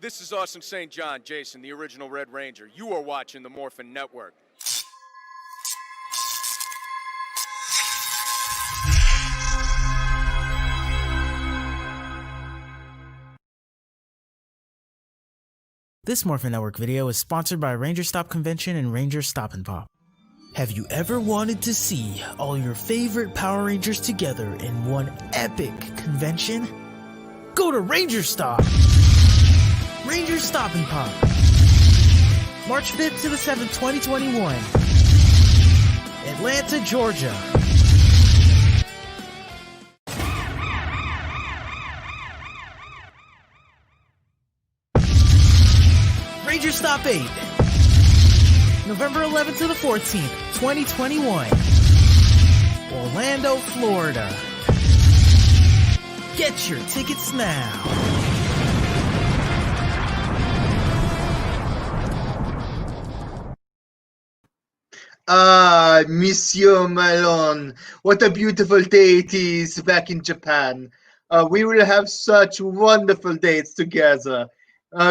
This is Austin St. John, Jason, the original Red Ranger. You are watching the Morphin Network. This Morphin Network video is sponsored by Ranger Stop Convention and Ranger Stop and Pop. Have you ever wanted to see all your favorite Power Rangers together in one epic convention? Go to Ranger Stop! Ranger Stop and Pop. March 5th to the 7th, 2021. Atlanta, Georgia. Ranger Stop 8. November 11th to the 14th, 2021. Orlando, Florida. Get your tickets now. Ah, Monsieur Malone, what a beautiful day it is back in Japan. We will have such wonderful dates together.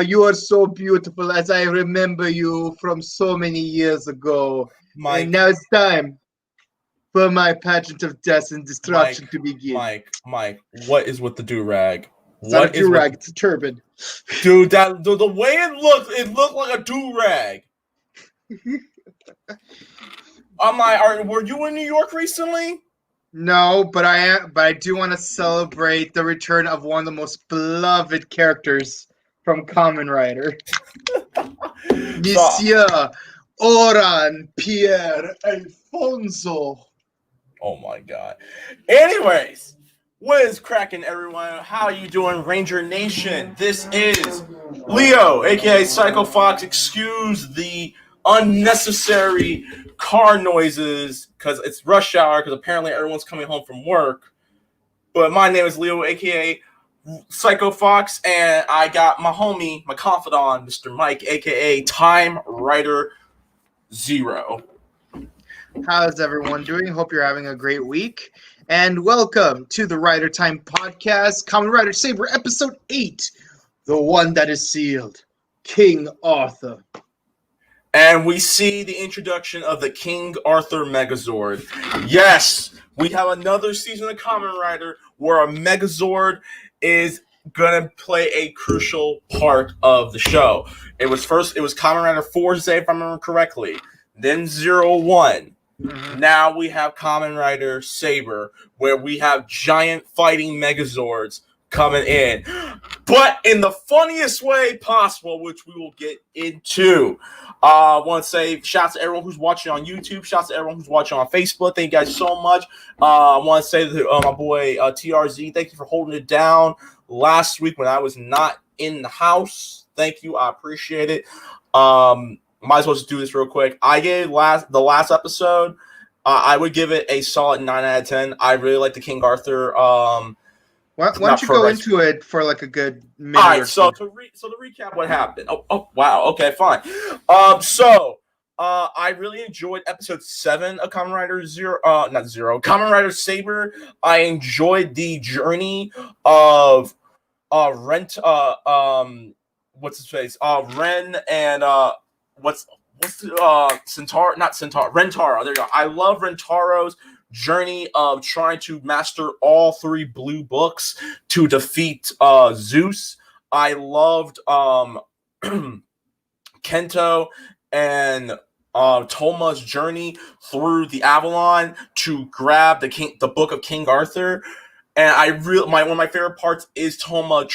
You are so beautiful as I remember you from so many years ago. Mike, and now it's time for my pageant of death and destruction to begin. Mike, what is with the do-rag? It's not a do-rag, it's a turban. Dude, the way it looked like a do-rag. I'm like, were you in New York recently? No, but I do want to celebrate the return of one of the most beloved characters from Kamen Rider. Monsieur Oran Pierre Alfonso. Oh my god. Anyways, what is cracking, everyone? How are you doing, Ranger Nation? This is Leo, aka Psycho Fox. Excuse the unnecessary car noises because it's rush hour, because apparently everyone's coming home from work. But my name is Leo, aka Psycho Fox, and I got my homie, my confidant, Mr. Mike, aka Time Rider Zero. How's everyone doing? Hope you're having a great week. And welcome to the Rider Time Podcast, Kamen Rider Saber, Episode 8, the one that is sealed, King Arthur. And we see the introduction of the King Arthur Megazord. Yes, we have another season of Kamen Rider where a Megazord is gonna play a crucial part of the show. It was Kamen Rider 4Z, if I remember correctly. Then 01. Mm-hmm. Now we have Kamen Rider Saber, where we have giant fighting Megazords coming in, but in the funniest way possible, which we will get into. I want to say shouts to everyone who's watching on YouTube. Shouts to everyone who's watching on Facebook. Thank you guys so much. I want to say to my boy TRZ, thank you for holding it down last week when I was not in the house. Thank you. I appreciate it. Might as well just do this real quick. I gave the last episode, I would give it a solid 9 out of 10. I really like the King Arthur. Why don't you go into it for like a good minute? All right, so to recap what happened. Oh, wow. Okay, fine. I really enjoyed episode 7 of Kamen Rider Kamen Rider Saber. I enjoyed the journey of Ren and Rentaro. There you go. I love Rentaro's journey of trying to master all 3 blue books to defeat Zeus. I loved Kento and Toma's journey through the Avalon to grab the book of King Arthur. And one of my favorite parts is Toma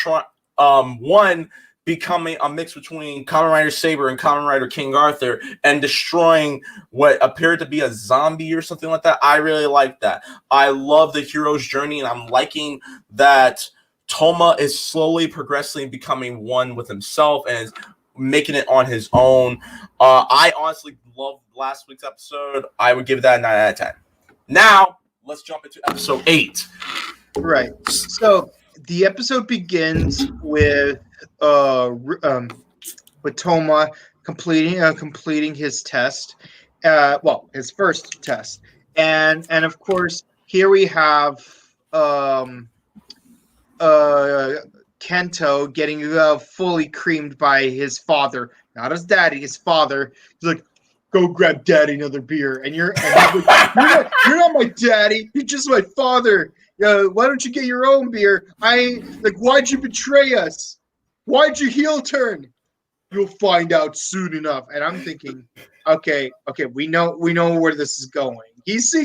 becoming a mix between Kamen Rider Saber and Kamen Rider King Arthur and destroying what appeared to be a zombie or something like that. I really like that. I love the hero's journey, and I'm liking that Toma is slowly progressing, becoming one with himself and is making it on his own. I honestly love last week's episode. I would give that a 9 out of 10. Now, let's jump into episode 8. Right. So the episode begins with Toma completing his test, his first test, and of course here we have Kento getting fully creamed by his father, not his daddy, his father. He's like, "Go grab daddy another beer," and he's like, you're not my daddy. You're just my father. Why don't you get your own beer? Why'd you betray us? Why'd you heel turn? You'll find out soon enough. And I'm thinking, okay, we know where this is going. He's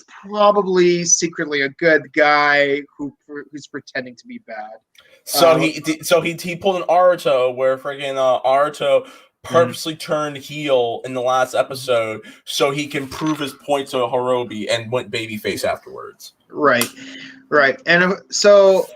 probably secretly a good guy who's pretending to be bad. So he pulled an Aruto where freaking Aruto purposely turned heel in the last episode so he can prove his point to Hirobi and went babyface afterwards. Right. And so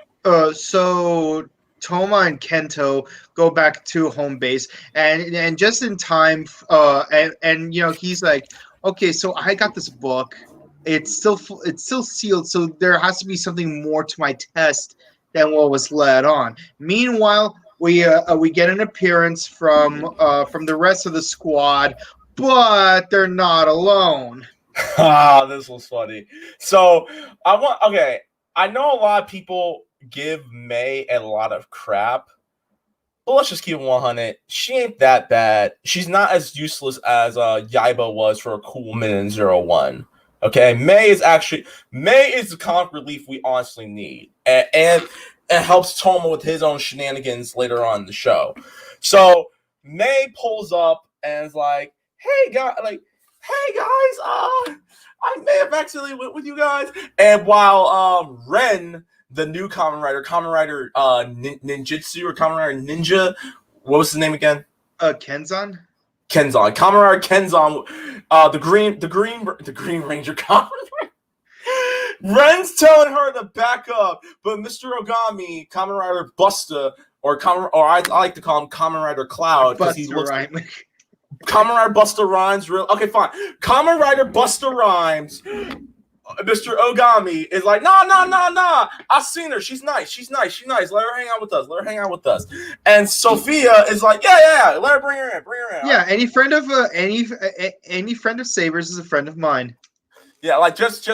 Toma and Kento go back to home base, and just in time, and he's like, okay, so I got this book. It's still sealed, so there has to be something more to my test than what was let on. Meanwhile, we get an appearance from the rest of the squad, but they're not alone. This was funny. So I know a lot of people give May a lot of crap, but let's just keep it 100. She ain't that bad. She's not as useless as Yaiba was for a cool minute in 01. Okay, May is the comic relief we honestly need, and it helps Toma with his own shenanigans later on in the show. So May pulls up and is like, "Hey guys, I may have accidentally went with you guys." And while Ren, the new Kamen Rider Ninjutsu or Kamen Rider Ninja, what was his name again? Kenzan. Kamen Rider Kenzan, the Green Ranger Kamen Rider. Ren's telling her to back up, but Mr. Ogami, Kamen Rider Busta, or I like to call him Kamen Rider Cloud because he looks like Kamen Rider Busta Rhymes. Okay, fine. Kamen Rider Busta Rhymes. Mr. Ogami is like, nah. I've seen her. She's nice. Let her hang out with us. And Sophia is like, yeah. Let her bring her in. Yeah, any friend of Saber's is a friend of mine. Yeah, like just to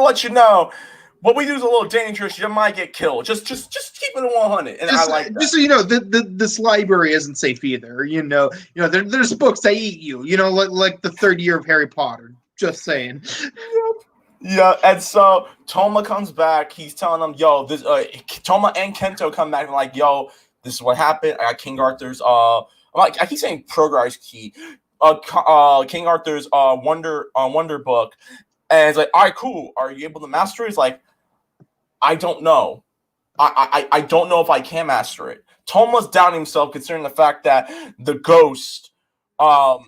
let you know, what we do is a little dangerous. You might get killed. Just keep it at 100. And I like that. Just so you know, this library isn't safe either. There's books that eat you. Like the third year of Harry Potter. Just saying. Yeah, and so Toma comes back. He's telling them, "Yo, this." Toma and Kento come back and like, "Yo, this is what happened. I got King Arthur's. I keep saying progress key. King Arthur's Wonder book." And it's like, "All right, cool. Are you able to master it?" It's like, "I don't know. I don't know if I can master it." Toma's doubting himself, considering the fact that the ghost, while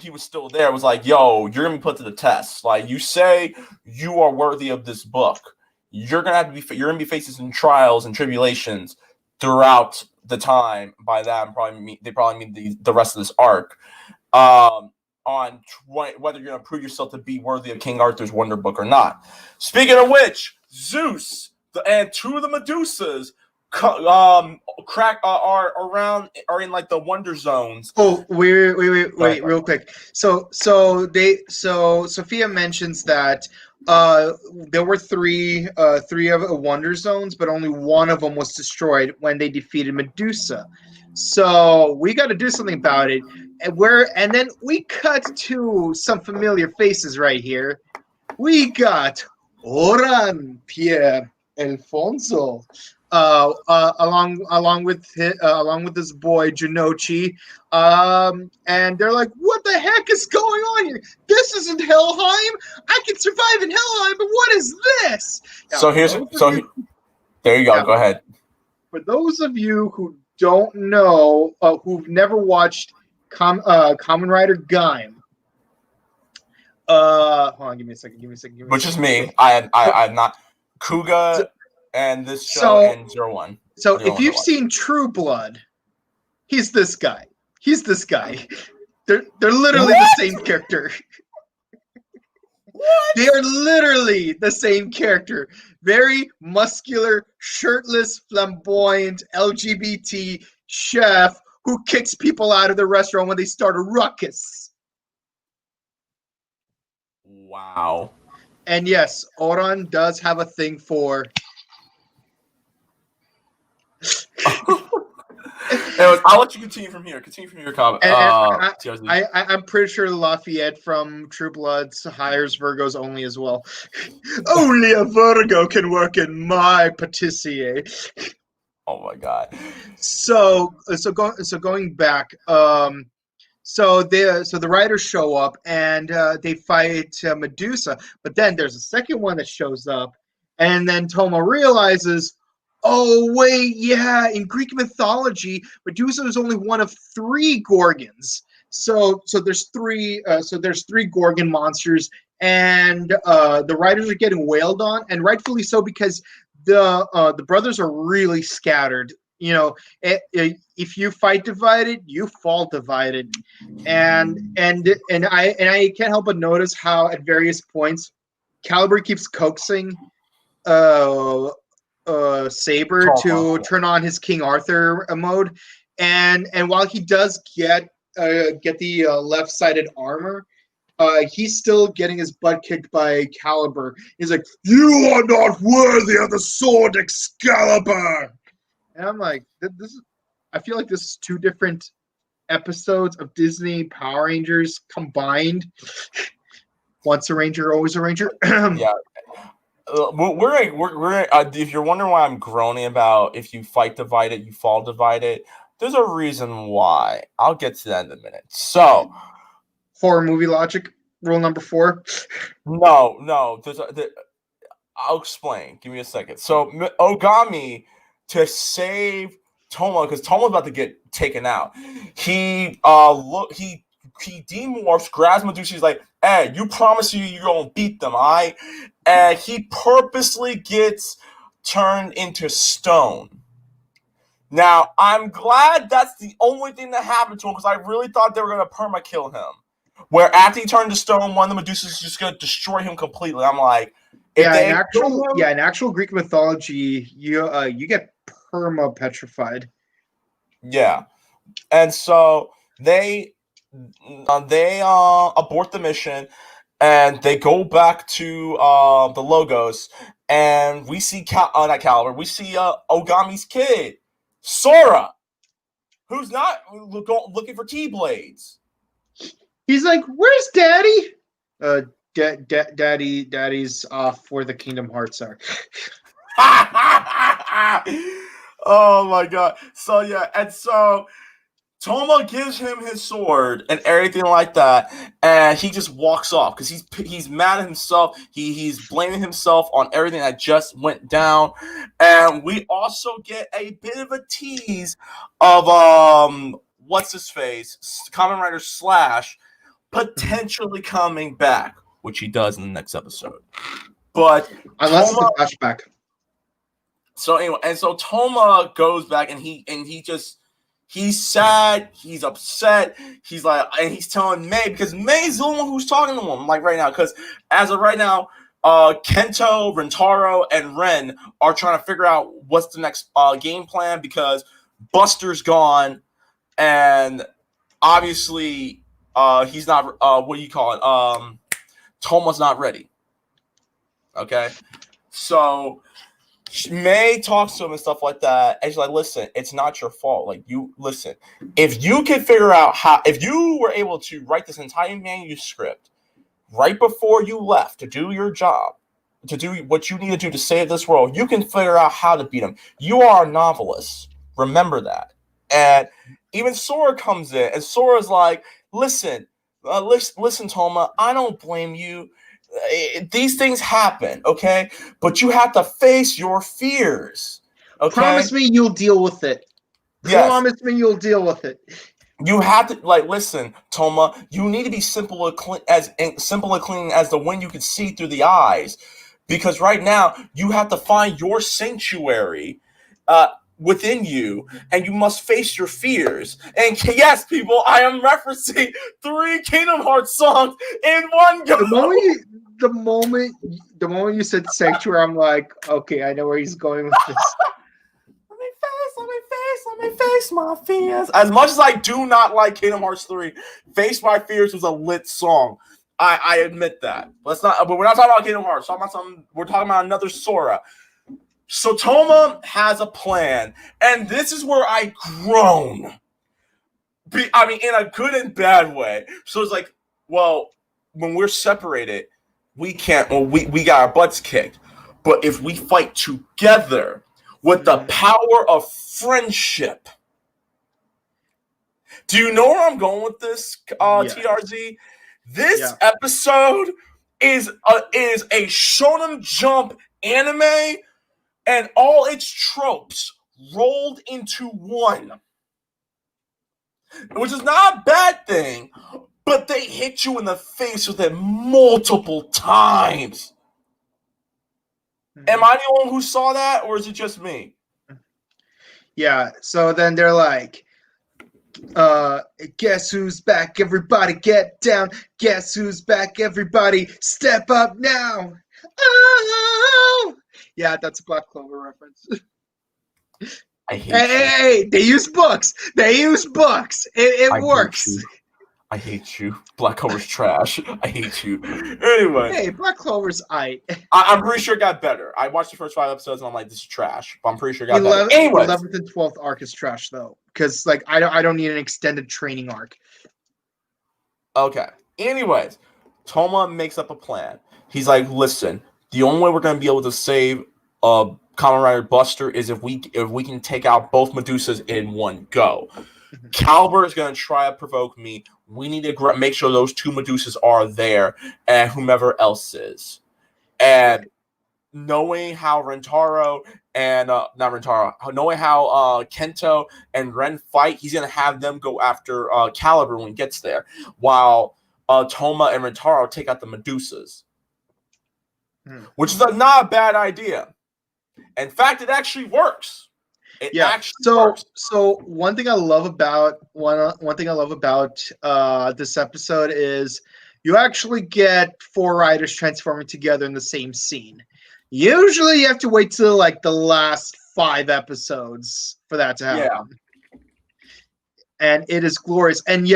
he was still there, was like, "Yo, you're gonna be put to the test. Like, you say you are worthy of this book, you're gonna be facing some trials and tribulations throughout the time." By that, they probably mean the rest of this arc, on whether you're gonna prove yourself to be worthy of King Arthur's Wonder Book or not. Speaking of which, Zeus and two of the Medusas are in like the Wonder Zones. Oh, wait, real quick. So Sophia mentions that there were three of Wonder Zones, but only one of them was destroyed when they defeated Medusa. So we got to do something about it. And then we cut to some familiar faces right here. We got Oran Pierre Alfonso. Along with this boy Jinochi, and they're like, "What the heck is going on here? This isn't Helheim. I can survive in Helheim, but what is this?" Now, there you go. Go ahead. For those of you who don't know, who've never watched Kamen Rider Gaim, hold on, give me a second. Which is me. I'm not Kuga. And this show and 01. So if you've seen True Blood, he's this guy. They're literally the same character. What? They are literally the same character. Very muscular, shirtless, flamboyant, LGBT chef who kicks people out of the restaurant when they start a ruckus. Wow. And yes, Oran does have a thing for Anyways, I'll let you continue from here. Continue from your comment. And TRZ. I'm pretty sure Lafayette from True Bloods hires Virgos only as well. Only a Virgo can work in my patisserie. Oh my god. So going back, so the writers show up and they fight Medusa, but then there's a second one that shows up, and then Toma realizes, oh wait, yeah, in Greek mythology, Medusa is only one of 3 Gorgons. So there's three Gorgon monsters, and the writers are getting wailed on, and rightfully so, because the brothers are really scattered. You know, if you fight divided, you fall divided, and I can't help but notice how at various points Caliber keeps coaxing Saber to turn on his King Arthur mode, and while he does get the left-sided armor, he's still getting his butt kicked by Caliber. He's like, "You are not worthy of the sword Excalibur," and I'm like, "This is." I feel like this is 2 different episodes of Disney Power Rangers combined. Once a Ranger, always a Ranger. Yeah. We're if you're wondering why I'm groaning about if you fight divided, you fall divided, there's a reason why. I'll get to that in a minute. So, Horror movie logic, rule number 4. no, I'll explain. Give me a second. So, Ogami, to save Toma, because Toma's about to get taken out, he demorphs, grabs Medusa. He's like, "Hey, you promise you're gonna beat them, all right?" And he purposely gets turned into stone. Now, I'm glad that's the only thing that happened to him, because I really thought they were gonna perma-kill him. Where after he turned to stone, one of the Medusas is just gonna destroy him completely. I'm like, in actual Greek mythology, you get perma petrified. Yeah, and so they abort the mission, and they go back to the Logos, and we see not Caliber, we see Ogami's kid, Sora, who's not looking for Keyblades. He's like, "Where's Daddy?" Daddy's off where the Kingdom Hearts are. Oh my god. So yeah, and so Toma gives him his sword and everything like that, and he just walks off because he's mad at himself. He's blaming himself on everything that just went down. And we also get a bit of a tease of what's his face, Kamen Rider Slash, potentially coming back, which he does in the next episode. But unless it's a flashback. So anyway, and so Toma goes back, and he's sad, he's upset, he's like, and he's telling May, because May's the one who's talking to him, like right now, because as of right now, Kento, Rentaro, and Ren are trying to figure out what's the next game plan, because Buster's gone, and obviously he's not, what do you call it? Toma's not ready. Okay, so May talks to him and stuff like that, and she's like, "Listen, it's not your fault. Like, you listen. If you can figure out if you were able to write this entire manuscript right before you left to do your job, to do what you need to do to save this world, you can figure out how to beat him. You are a novelist. Remember that." And even Sora comes in, and Sora's like, "Listen, Toma. I don't blame you. These things happen, okay? But you have to face your fears, okay? Promise me you'll deal with it. Yes. Promise me you'll deal with it. You have to, listen, Toma, you need to be simple and clean as the wind you can see through the eyes. Because right now, you have to find your sanctuary within you, and you must face your fears." And yes, people, I am referencing 3 Kingdom Hearts songs in one go. The moment you said sanctuary, I'm like, okay, I know where he's going with this. Let me face my fears. As much as I do not like Kingdom Hearts 3, Face My Fears was a lit song. I admit that. But we're not talking about Kingdom Hearts. We're talking about another Sora. So Toma has a plan, and this is where I groan. I mean, in a good and bad way. So it's like, well, when we're separated, we can't. Well, we got our butts kicked. But if we fight together with the power of friendship, do you know where I'm going with this, TRZ? This episode is a Shonen Jump anime, and all its tropes rolled into one. Which is not a bad thing, but they hit you in the face with it multiple times. Am I the only one who saw that, or is it just me? Yeah, so then they're like, guess who's back? Everybody get down. Guess who's back? Everybody step up now. Oh! Yeah, that's a Black Clover reference. I hate you. Hey, they use books. They use books. It works. I hate you. Black Clover's trash. I hate you. Anyway. Hey, Black Clover's I'm pretty sure it got better. I watched the first 5 episodes and I'm like, this is trash. But I'm pretty sure it got better. Anyways. 11th and 12th arc is trash though, because like I don't need an extended training arc. Okay. Anyways, Toma makes up a plan. He's like, listen, the only way we're gonna be able to save Kamen Rider Buster is if we can take out both Medusas in one go. Caliber is going to try to provoke me. We need to make sure those 2 Medusas are there, and whomever else is. And knowing how Rentaro and knowing how Kento and Ren fight, he's going to have them go after Caliber when he gets there, while Toma and Rentaro take out the Medusas, which is not a bad idea. In fact, it actually works. So one thing I love about this episode is you actually get 4 riders transforming together in the same scene. Usually, you have to wait till like the last 5 episodes for that to happen. Yeah. And it is glorious. And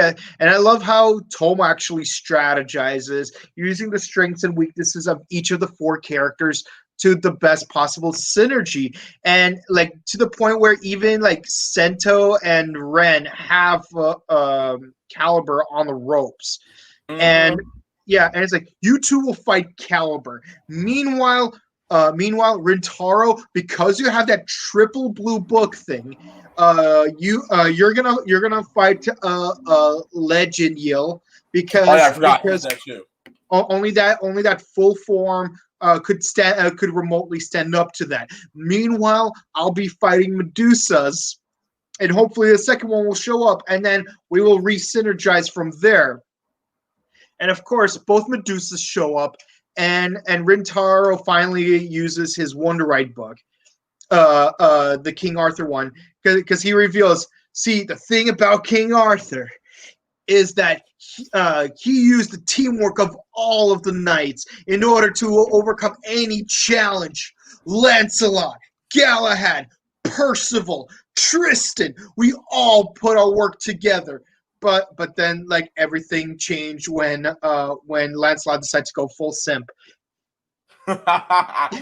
I love how Toma actually strategizes using the strengths and weaknesses of each of the 4 characters to the best possible synergy, and like to the point where even like Sento and Ren have Caliber on the ropes, and it's like you 2 will fight Caliber. Meanwhile, Rintaro, because you have that triple blue book thing, you're gonna fight Legend Yield because I forgot that too. Only that full form could remotely stand up to that. Meanwhile, I'll be fighting Medusas, and hopefully the second one will show up, and then we will re-synergize from there. And of course, both Medusas show up, and Rintaro finally uses his Wonder Ride book, the King Arthur one, because he reveals, see, the thing about King Arthur is that he used the teamwork of all of the knights in order to overcome any challenge. Lancelot, Galahad, Percival, Tristan, we all put our work together. But then like everything changed when Lancelot decided to go full simp. I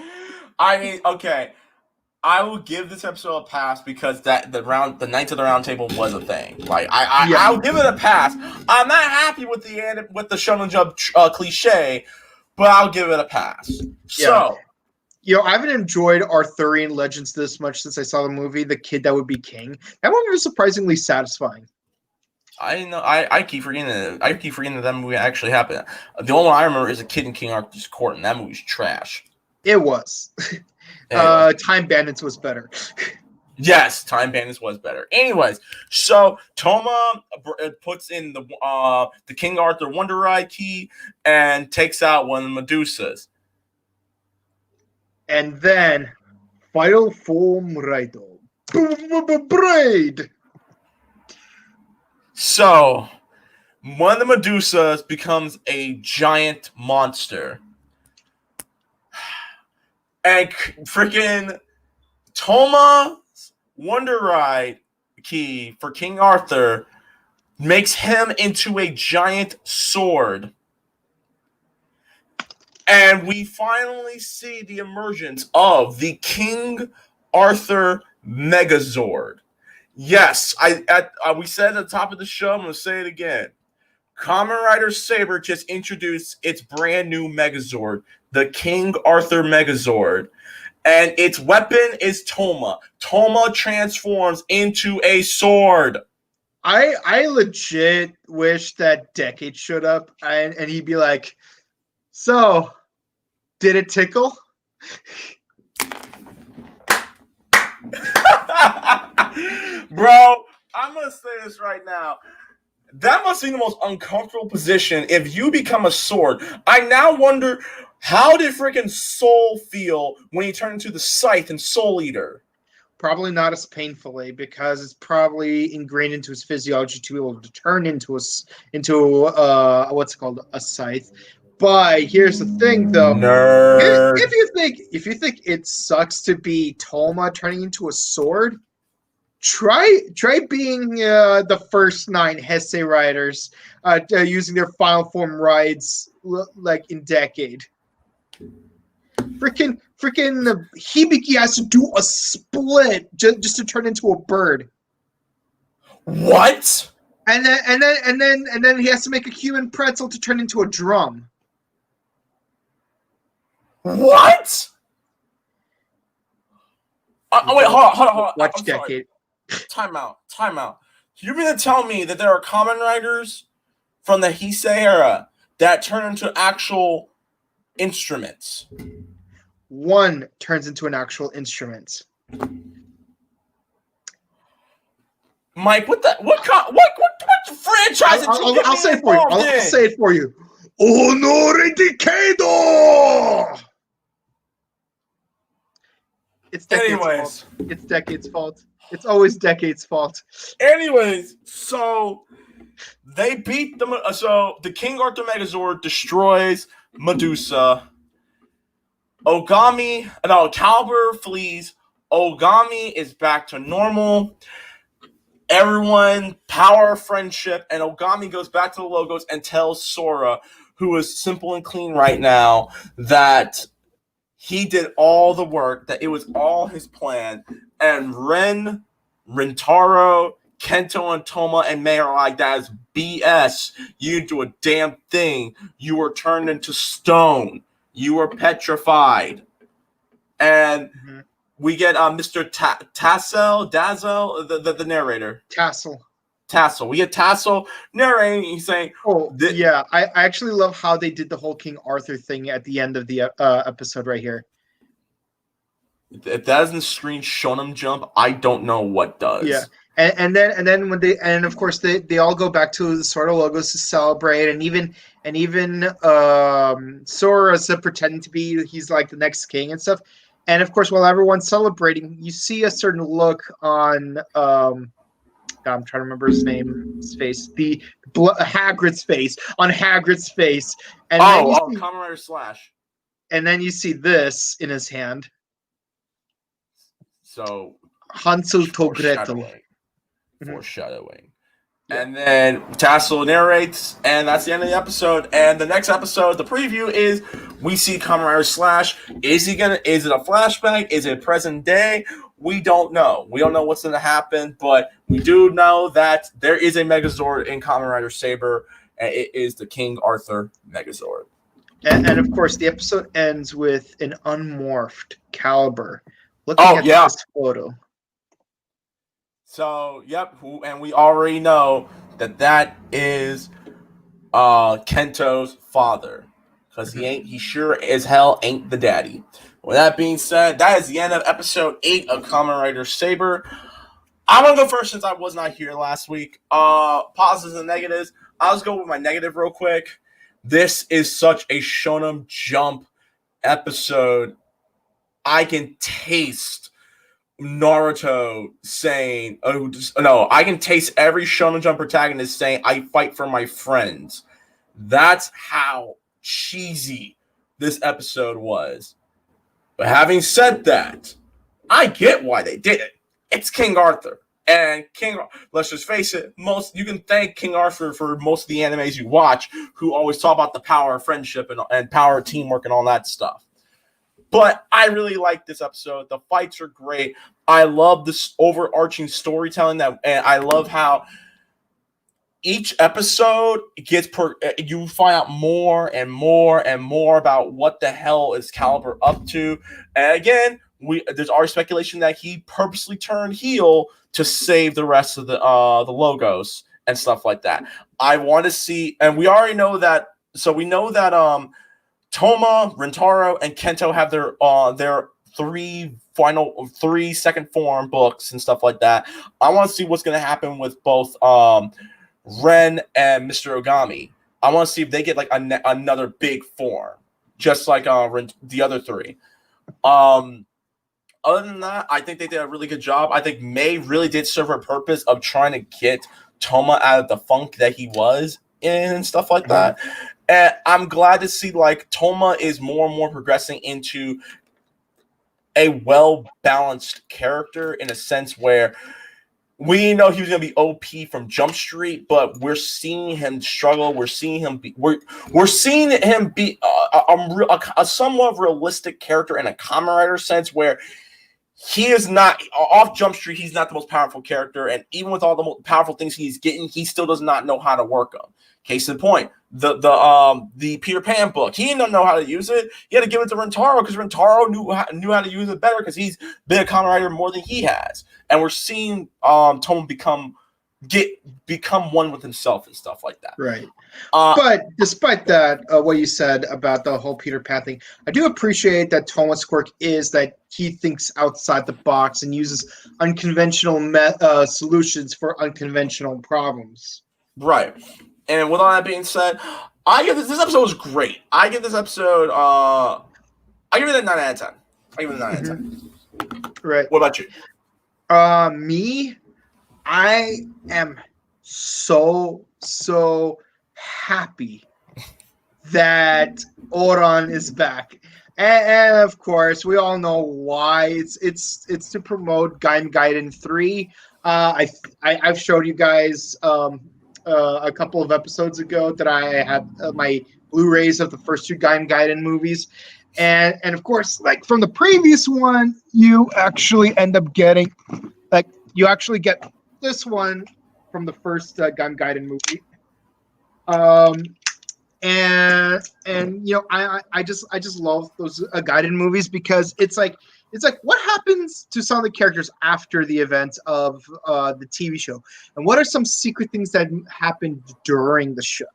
mean, okay. I will give this episode a pass because the Knights of the Round Table was a thing. Like I'll give it a pass. I'm not happy with the Shonen Jump cliche, but I'll give it a pass. So, I haven't enjoyed Arthurian Legends this much since I saw the movie The Kid That Would Be King. That movie was surprisingly satisfying. I know. I keep forgetting that movie actually happened. The only one I remember is a kid in King Arthur's court, and that movie's trash. It was. Anyway. Time Bandits was better. Yes, Time Bandits was better. Anyways, so Toma puts in the King Arthur Wonder Ride key and takes out one of the Medusas. And then Final Form Rido. Braid. So one of the Medusas becomes a giant monster. And freaking Toma's Wonder Ride key for King Arthur makes him into a giant sword. And we finally see the emergence of the King Arthur Megazord. Yes, we said at the top of the show, I'm going to say it again. Kamen Rider Saber just introduced its brand new Megazord, the King Arthur Megazord. And its weapon is Toma. Toma transforms into a sword. I legit wish that Decade showed up and he'd be like, so, did it tickle? Bro, I'm going to say this right now. That must be the most uncomfortable position if you become a sword. I now wonder, how did freaking Soul feel when he turned into the Scythe and Soul Eater? Probably not as painfully, because it's probably ingrained into his physiology to be able to turn into what's it called, a scythe. But here's the thing, though. Nerd. If you think it sucks to be Toma turning into a sword, try being the first 9 Heisei riders using their final form rides like in Decade. Freaking Hibiki has to do a split just to turn into a bird. What? And then he has to make a human pretzel to turn into a drum. What? Wait, hold on. Watch Decade. Time out. You mean to tell me that there are Kamen Riders from the Heisei era that turn into actual instruments? One turns into an actual instrument. Mike, what franchise? I'll say it for you. I'll say it for you. Honore Decado! It's Decade's fault. It's Decade's fault. It's always Decade's fault. Anyways, so they beat them. So the King Arthur Megazord destroys Medusa. Caliber flees. Ogami is back to normal. Everyone, power, friendship, and Ogami goes back to the logos and tells Sora, who is simple and clean right now, that he did all the work, that it was all his plan, and Rintaro, Kento, and Toma and May are like, that is BS. You didn't do a damn thing. You were turned into stone. You were petrified. And we get Mr. Dazzle, the narrator. Tassel. We get Tassel narrating. He's saying, yeah. I actually love how they did the whole King Arthur thing at the end of the episode right here. If that isn't screen Shonen Jump, I don't know what does. Yeah. And then when of course they all go back to the sort of logos to celebrate, and even Sora's pretending to be he's like the next king and stuff. And of course, while everyone's celebrating, you see a certain look on I'm trying to remember his face, the Hagrid's face, on Hagrid's face. And Kamen Rider Slash. And then you see this in his hand. So Hansel to Gretel. Foreshadowing. And then Tassel narrates, and that's the end of the episode. And the next episode, the preview, is we see Kamen Rider Slash. Is it a flashback? Is it present day? We don't know. We don't know what's going to happen, but we do know that there is a Megazord in Kamen Rider Saber, and it is the King Arthur Megazord. And of course, the episode ends with an unmorphed Caliber looking at this photo. So, and we already know that is Kento's father, because he sure as hell ain't the daddy. With that being said, that is the end of episode 8 of Kamen Rider Saber. I'm going to go first since I was not here last week. Positives and negatives. I'll just go with my negative real quick. This is such a Shonen Jump episode. I can taste Naruto saying, I can taste every Shonen Jump protagonist saying, I fight for my friends. That's how cheesy this episode was. But having said that, I get why they did it. It's King Arthur. And let's just face it, you can thank King Arthur for most of the animes you watch, who always talk about the power of friendship and power of teamwork and all that stuff. But I really like this episode. The fights are great. I love this overarching storytelling and I love how each episode you find out more and more and more about what the hell is Caliber up to. And again, there's already speculation that he purposely turned heel to save the rest of the logos and stuff like that. I want to see, and we already know that. So we know that Toma, Rentaro, and Kento have their three second form books and stuff like that. I want to see what's going to happen with both Ren and Mr. Ogami. I want to see if they get like another big form, just like the other three. Other than that, I think they did a really good job. I think May really did serve her purpose of trying to get Toma out of the funk that he was in and stuff like that. And I'm glad to see like Toma is more and more progressing into a well-balanced character in a sense where we know he was going to be OP from Jump Street, but we're seeing him struggle. We're seeing him be a somewhat realistic character in a Kamen Rider sense where he is not off Jump Street. He's not the most powerful character, and even with all the most powerful things he's getting, he still does not know how to work them. Case in point, the Peter Pan book. He didn't know how to use it. He had to give it to Rentaro because Rentaro knew how to use it better because he's been a Kamen Rider more than he has. And we're seeing Toma become one with himself and stuff like that. Right. But despite that, what you said about the whole Peter Pan thing, I do appreciate that Toma's quirk is that he thinks outside the box and uses unconventional solutions for unconventional problems. Right. And with all that being said, I give this episode was great. I give this episode I give it a 9 out of 10. I give it a 9 out of 10. Right. What about you? Me, I am so happy that Oran is back. And of course, we all know why. It's to promote Gaiden 3. I've showed you guys a couple of episodes ago that I had my Blu-rays of the first two Gaiden movies. And of course, like from the previous one, you actually end up getting, you actually get this one from the first Gaiden movie. And you know, I just love those Gaiden movies because it's like what happens to some of the characters after the events of the TV show, and what are some secret things that happened during the show.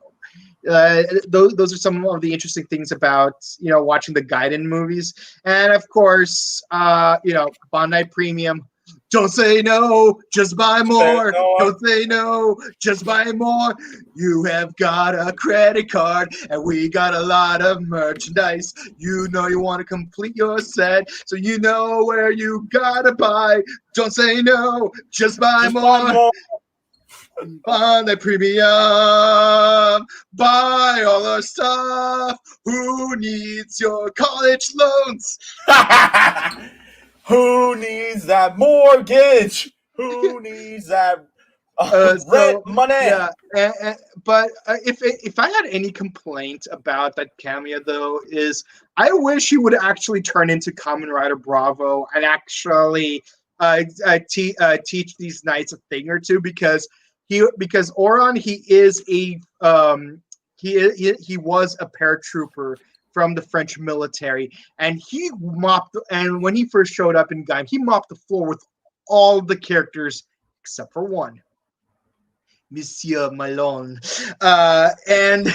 Those are some of the interesting things about watching the Gaiden movies, and of course Bandai Premium. Don't say no, just buy more. Don't say no, just buy more. You have got a credit card, and we got a lot of merchandise. You know you want to complete your set, so you know where you gotta buy. Don't say no, just buy more. Buy the premium, buy all our stuff. Who needs your college loans? Who needs that mortgage? Who needs that rent money? Yeah, but if I had any complaint about that cameo, though, is I wish he would actually turn into Kamen Rider Bravo and actually teach these knights a thing or two, because Oran, he was a paratrooper from the French military, and when he first showed up in Gaiden, he mopped the floor with all the characters except for one, Monsieur Malone, and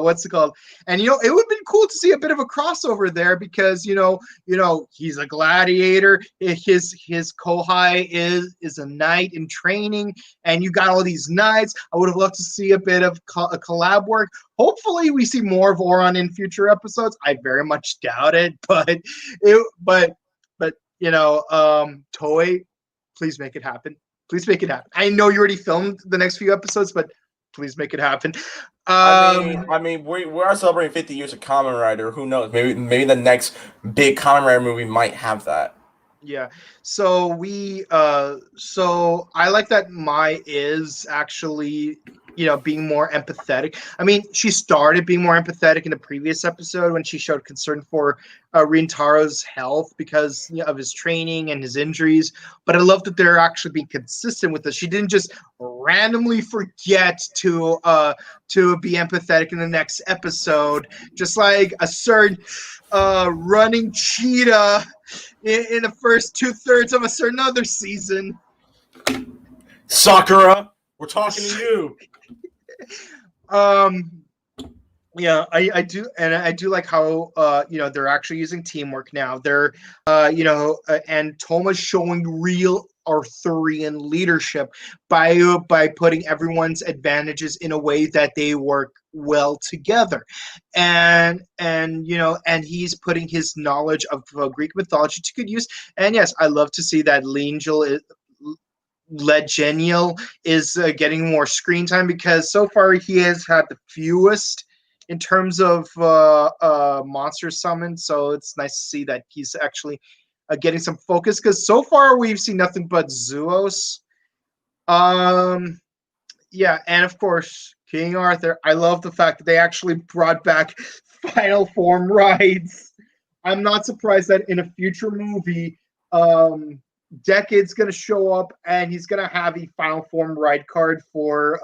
what's it called? And it would have been cool to see a bit of a crossover there, because he's a gladiator. His kohai is a knight in training, and you got all these knights. I would have loved to see a bit of a collab work. Hopefully, we see more of Oran in future episodes. I very much doubt it, but Toei, please make it happen. Please make it happen. I know you already filmed the next few episodes, but please make it happen. I mean, we are celebrating 50 years of Kamen Rider. Who knows? Maybe the next big Kamen Rider movie might have that. Yeah. So I like that Mai is actually, being more empathetic. I mean, she started being more empathetic in the previous episode when she showed concern for Rintaro's health because of his training and his injuries. But I love that they're actually being consistent with this. She didn't just randomly forget to be empathetic in the next episode, just like a certain running cheetah in the first 2/3 of a certain other season. Sakura, we're talking to you. Yeah, I do, and I do like how they're actually using teamwork now. They're and Toma's showing real Arthurian leadership by putting everyone's advantages in a way that they work well together, and he's putting his knowledge of Greek mythology to good use. And yes, I love to see that Legenial is getting more screen time because so far he has had the fewest in terms of monster summons. So it's nice to see that he's actually getting some focus because so far we've seen nothing but Zuos. Yeah, and of course King Arthur. I love the fact that they actually brought back final form rides. I'm not surprised that in a future movie, Decade's gonna show up and he's gonna have a final form ride card for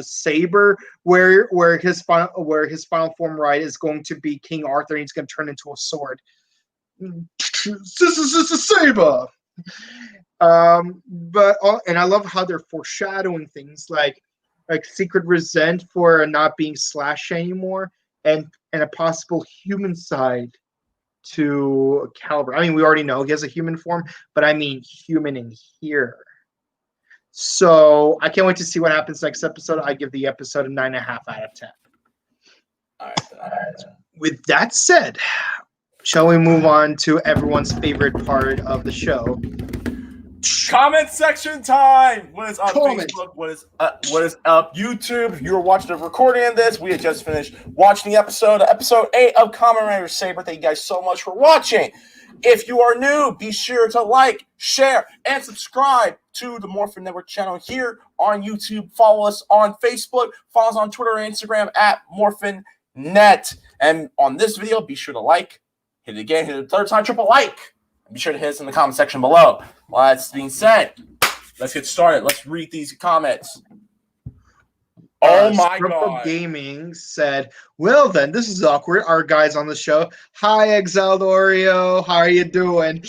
Saber, where his final form ride is going to be King Arthur, and he's going to turn into a sword. This is a Saber. And I love how they're foreshadowing things like secret resent for not being Slash anymore, and a possible human side to Caliber. I mean, we already know he has a human form, but I mean human in here. So I can't wait to see what happens next episode. I give the episode a 9.5 out of 10. All right. With that said, shall we move on to everyone's favorite part of the show? Comment section time. What is up, Comment. Facebook? What is up, YouTube? If you were watching the recording of this, we had just finished watching the episode 8 of Kamen Rider Saber. Thank you guys so much for watching. If you are new, be sure to like, share, and subscribe to the Morphin Network channel here on YouTube. Follow us on Facebook. Follow us on Twitter and Instagram at MorphinNet. And on this video, be sure to like, hit it again, hit it a third time, triple like. And be sure to hit us in the comment section below. Well, that's being said, let's get started. Let's read these comments. Oh my God. Gaming said, well then, this is awkward. Our guys on the show. Hi, Exiled Oreo. How are you doing?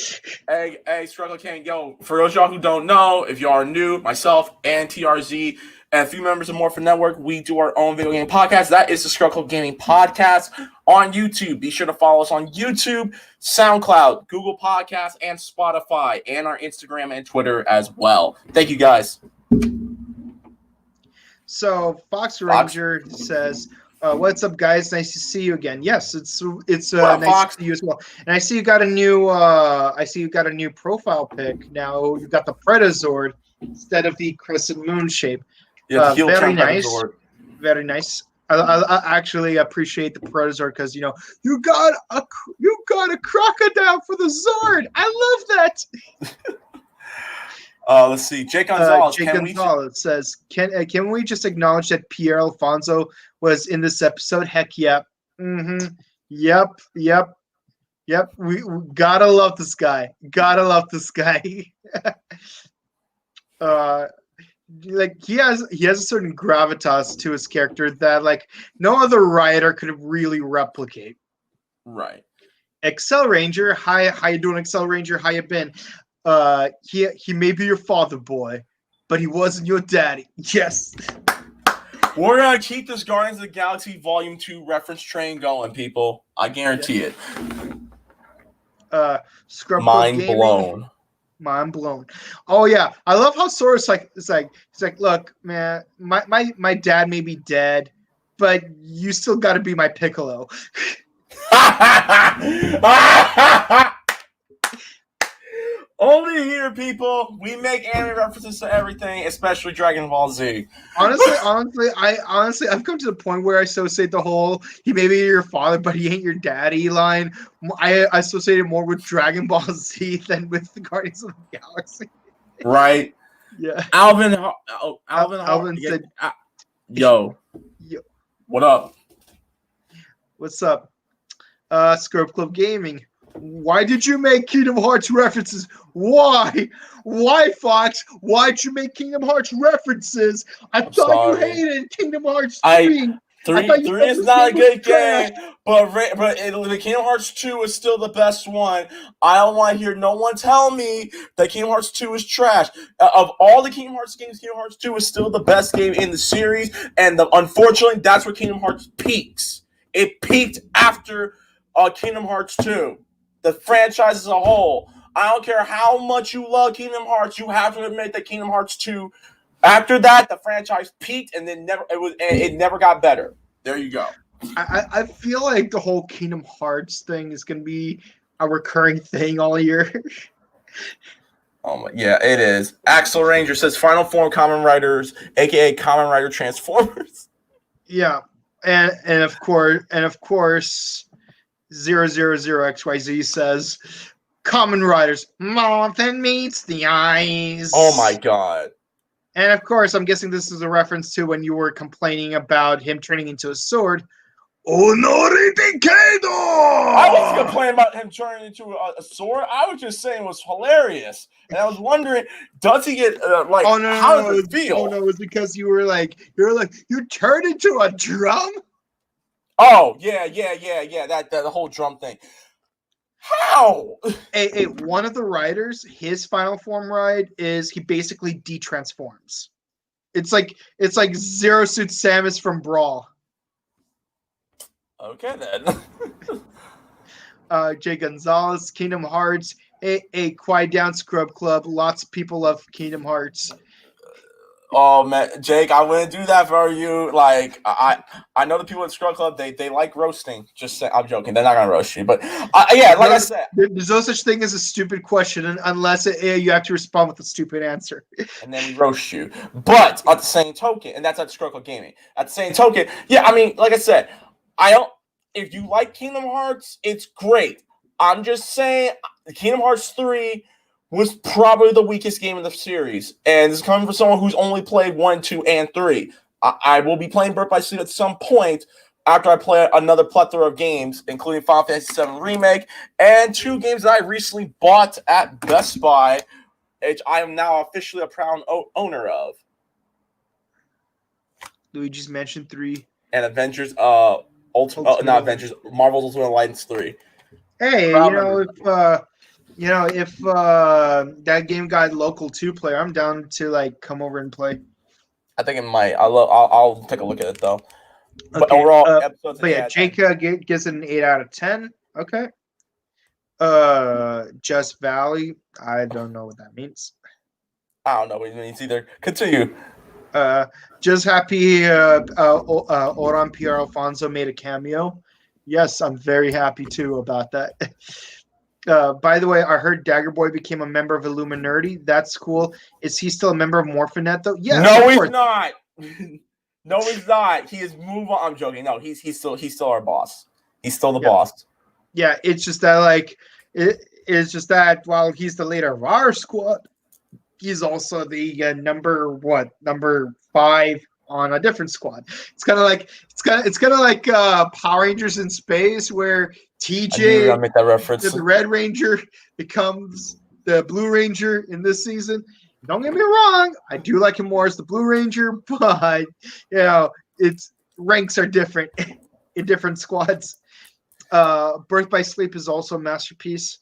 Hey, Struggle King. Yo, for those y'all who don't know, if you are new, myself and TRZ and a few members of Morphin Network, we do our own video game podcast. That is the Struggle Gaming Podcast on YouTube. Be sure to follow us on YouTube, SoundCloud, Google Podcasts, and Spotify, and our Instagram and Twitter as well. Thank you, guys. So Fox Ranger says, "What's up, guys? Nice to see you again." Yes, it's nice Fox? to see you as well. And I see you got a new profile pic. Now you got the Megazord instead of the crescent moon shape. Yeah, very nice. Megazord. Very nice. I actually appreciate the Megazord because you got a crocodile for the Zord. I love that. Let's see. Jake Gonzalez. Says, "Can we just acknowledge that Pierre Alfonso was in this episode? Heck yeah. Mm-hmm. Yep. We gotta love this guy. Like he has a certain gravitas to his character that like no other writer could really replicate." Right. Excel Ranger, hi, how you doing, Excel Ranger? How you been? He may be your father, boy, but he wasn't your daddy. Yes. We're gonna keep this Guardians of the Galaxy Volume 2 reference train going, people. I guarantee it. Mind blown. Mind blown. Oh yeah, I love how Sora's he's like, look, man, my dad may be dead, but you still got to be my Piccolo. Only here, people. We make anime references to everything, especially Dragon Ball Z. I've come to the point where I associate the whole "he may be your father, but he ain't your daddy" line. I associate it more with Dragon Ball Z than with the Guardians of the Galaxy. Right? Yeah. Alvin said, "Yo, Yo, what up?" what's up? Scrub Club Gaming. Why did you make Kingdom Hearts references? Why? Why, Fox? Why'd you make Kingdom Hearts references? I thought you hated Kingdom Hearts 3. Three is not a good game, but the Kingdom Hearts 2 is still the best one. I don't want to hear no one tell me that Kingdom Hearts 2 is trash. Of all the Kingdom Hearts games, Kingdom Hearts 2 is still the best game in the series, and unfortunately, that's where Kingdom Hearts peaks. It peaked after Kingdom Hearts 2. The franchise as a whole. I don't care how much you love Kingdom Hearts, you have to admit that Kingdom Hearts 2. After that, the franchise peaked, and then it never got better. There you go. I feel like the whole Kingdom Hearts thing is going to be a recurring thing all year. Yeah, it is. Axel Ranger says Final Form Kamen Riders, aka Kamen Rider Transformers. Yeah, and of course, 000XYZ says Kamen Riders more than meets the eyes. Oh my god. And of course, I'm guessing this is a reference to when you were complaining about him turning into a sword. Honori Decado! I wasn't complaining about him turning into a sword. I was just saying it was hilarious. And I was wondering, does he get, how does it feel? Oh, no, it was because you turned into a drum? Oh, yeah, that whole drum thing. How? Hey, one of the riders, his final form ride is he basically de-transforms. It's like Zero Suit Samus from Brawl. Okay then. Jay Gonzalez, Kingdom Hearts. Hey, quiet down, Scrub Club. Lots of people love Kingdom Hearts. Oh man, Jake, I wouldn't do that for you. Like I know the people at Scrub Club, they like roasting. Just say, I'm joking. They're not gonna roast you, but yeah, like I said, there's no such thing as a stupid question unless you have to respond with a stupid answer. And then we roast you. But at the same token, and that's at Scrub Club Gaming. At the same token, yeah, I mean, like I said, if you like Kingdom Hearts, it's great. I'm just saying, Kingdom Hearts 3 was probably the weakest game in the series. And this is coming from someone who's only played 1, 2, and 3. I will be playing Birth by Sleep at some point after I play another plethora of games, including Final Fantasy VII Remake and 2 games that I recently bought at Best Buy, which I am now officially a proud owner of. Luigi's Mansion 3. And Avengers, Marvel's Ultimate Alliance 3. Hey, if that game got local 2-player, I'm down to come over and play. I think it might. I'll take a look at it though. Okay. But overall, episodes. But yeah, Jake gives it an 8 out of 10. Okay. Just Valley. I don't know what that means. I don't know what it means either. Continue. Just happy Oran Pierre Alfonso made a cameo. Yes, I'm very happy too about that. By the way, I heard Dagger Boy became a member of Illuminati. That's cool. Is he still a member of Morphinet though? Yeah. No, he's not. No, he's not. He is move on. I'm joking. No, he's still our boss. He's still the boss. Yeah, it's just that it's just that while he's the leader of our squad, he's also the number 5 on a different squad. It's kind of like Power Rangers in space, where TJ, make that reference, the Red Ranger, becomes the Blue Ranger in this season. Don't get me wrong, I do like him more as the Blue Ranger, but its ranks are different in different squads. Birth by Sleep is also a masterpiece.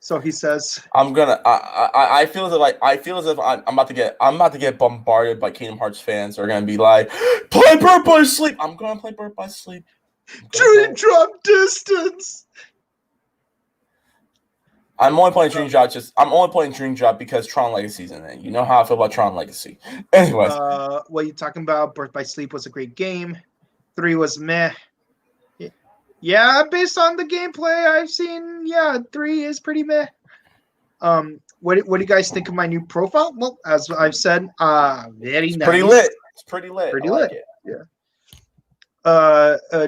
So he says, I feel as if I'm about to get bombarded by Kingdom Hearts fans who are gonna be like, play Birth by Sleep. I'm gonna play Birth by Sleep. Dream Drop Distance. I'm only playing Dream Drop because Tron Legacy's in it. You know how I feel about Tron Legacy. Anyways, what are you talking about? Birth by Sleep was a great game. 3 was meh. Yeah, based on the gameplay I've seen, 3 is pretty meh. what do you guys think of my new profile? Well, as I've said, very It's nice. pretty lit. It's pretty lit. Pretty I like lit. it. Yeah.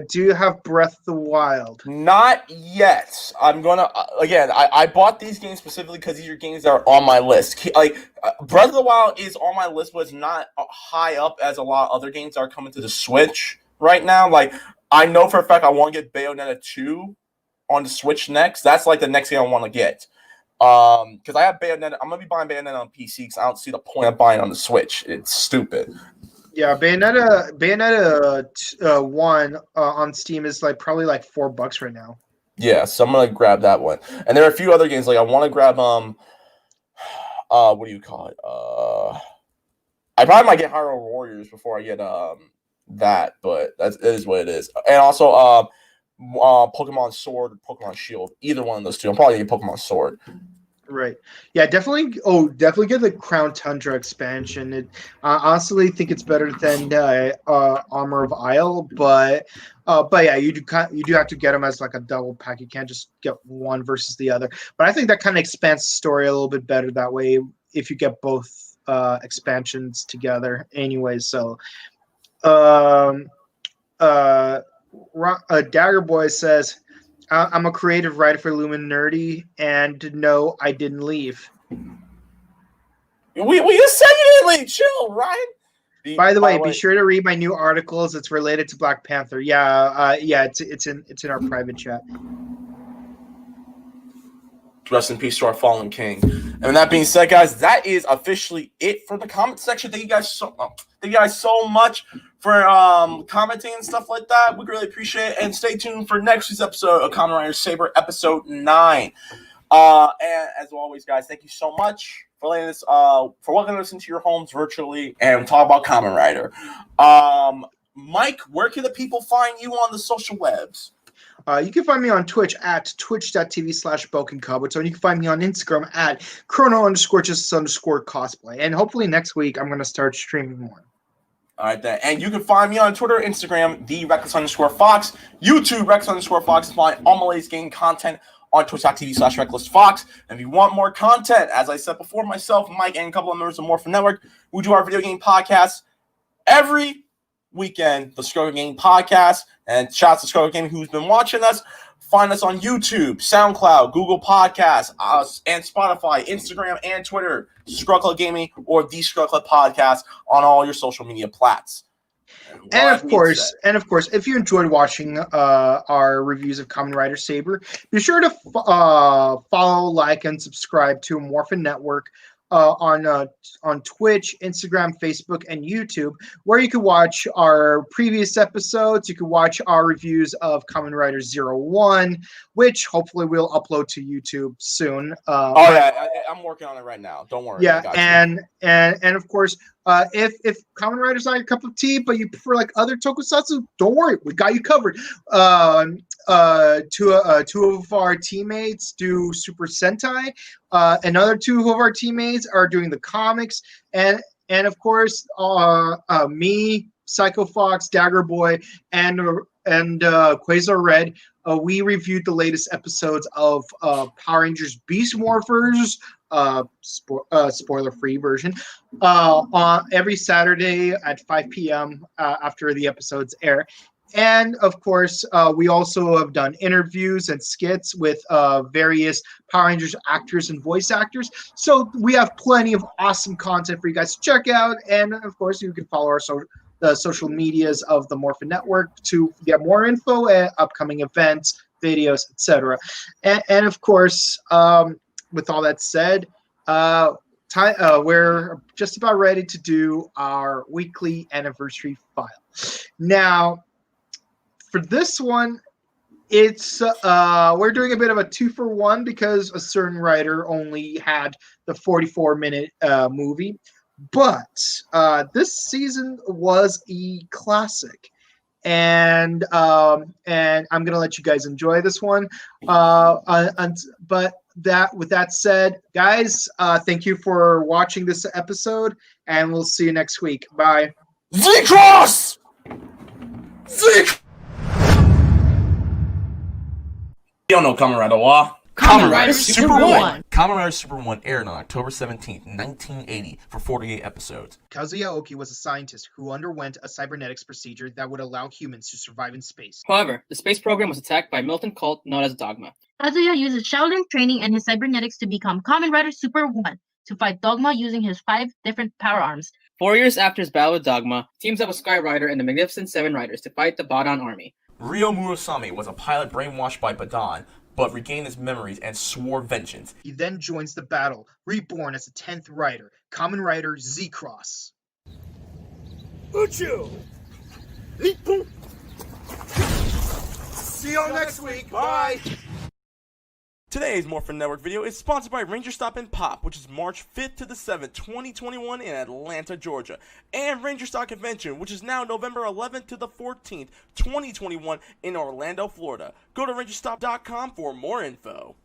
Do you have Breath of the Wild? Not yet. I'm gonna again. I bought these games specifically because these are games that are on my list. Like Breath of the Wild is on my list, but it's not high up as a lot of other games that are coming to the Switch right now. Like I know for a fact I want to get Bayonetta 2 on the Switch next. That's like the next game I want to get. Because I have Bayonetta. I'm gonna be buying Bayonetta on PC because I don't see the point of buying on the Switch. It's stupid. Yeah, Bayonetta 1 on Steam is like probably like $4 right now. Yeah, so I'm gonna grab that one. And there are a few other games like I want to grab what do you call it? I probably might get Hyrule Warriors before I get that, but it is what it is. And also Pokemon Sword or Pokemon Shield, either one of those two. I'm probably gonna get Pokemon Sword. Right. Yeah, definitely. Oh, definitely get the Crown Tundra expansion. I honestly think it's better than Armor of Isle, but yeah, you do have to get them as like a double pack. You can't just get one versus the other. But I think that kind of expands the story a little bit better that way if you get both expansions together. Anyway, so Dagger Boy says, I'm a creative writer for Lumen Nerdy, and no, I didn't leave. We just said you didn't leave. Chill, Ryan. By the way, be sure to read my new articles. It's related to Black Panther. Yeah, it's in our private chat. Rest in peace to our fallen king. And with that being said, guys, that is officially it for the comment section. Thank you guys so much for commenting and stuff like that. We really appreciate it. And stay tuned for next week's episode of Kamen Rider Saber, episode 9. And as always, guys, thank you so much for letting us for welcoming us into your homes virtually and talk about Kamen Rider. Mike, where can the people find you on the social webs? You can find me on Twitch at twitch.tv/BokenCobotone. You can find me on Instagram at chrono_just_cosplay. And hopefully next week I'm going to start streaming more. All right, then. And you can find me on Twitter, Instagram, the Reckless_Fox, YouTube, Reckless_Fox, to find all my latest game content on twitch.tv/RecklessFox. And if you want more content, as I said before, myself, Mike, and a couple of members of Morphin Network, we do our video game podcast every weekend, the Struggle Game Podcast. And shout out to Struggle Gaming who's been watching us. Find us on YouTube, SoundCloud, Google Podcasts, and Spotify, Instagram, and Twitter, Struggle Gaming or the Struggle Podcast on all your social media plats. And of course, if you enjoyed watching our reviews of Kamen Rider Saber, be sure to follow, like, and subscribe to Morphin Network on Twitch, Instagram, Facebook, and YouTube, where you can watch our previous episodes. You can watch our reviews of Kamen Rider 01, which hopefully we'll upload to YouTube soon. I'm working on it right now. Don't worry. Yeah, and of course, if Kamen Rider's not your cup of tea, but you prefer like other tokusatsu, don't worry, we got you covered. Two of our teammates do Super Sentai. Another two of our teammates are doing the comics, and of course, me, Psycho Fox, Dagger Boy, and Quasar Red. We reviewed the latest episodes of Power Rangers Beast Morphers, spoiler-free version, on every Saturday at 5 p.m. After the episodes air. And of course, we also have done interviews and skits with various Power Rangers actors and voice actors. So we have plenty of awesome content for you guys to check out. And of course, you can follow the social medias of the Morphin Network to get more info, upcoming events, videos, etc. And of course, with all that said, we're just about ready to do our weekly anniversary file. Now, for this one, it's we're doing a bit of a 2-for-1 because a certain writer only had the 44-minute movie. But this season was a classic, and I'm gonna let you guys enjoy this one. But with that said, guys, thank you for watching this episode, and we'll see you next week. Bye. Z-Cross! You don't know Kamen Rider, Kamen Rider Super 1. Kamen Rider Super 1 aired on October 17th, 1980 for 48 episodes. Kazuya Oki was a scientist who underwent a cybernetics procedure that would allow humans to survive in space. However, the space program was attacked by a militant cult known as Dogma. Kazuya uses Shaolin training and his cybernetics to become Kamen Rider Super 1 to fight Dogma using his 5 different power arms. 4 years after his battle with Dogma, teams up with Sky Rider and the Magnificent Seven Riders to fight the Badan army. Ryo Murasame was a pilot brainwashed by Badan, but regained his memories and swore vengeance. He then joins the battle, reborn as the 10th Rider, Kamen Rider Z-Cross. Uchu! See you all next week. Bye! Today's Morphin Network video is sponsored by Ranger Stop and Pop, which is March 5th to the 7th, 2021 in Atlanta, Georgia, and Ranger Stop Convention, which is now November 11th to the 14th, 2021 in Orlando, Florida. Go to rangerstop.com for more info.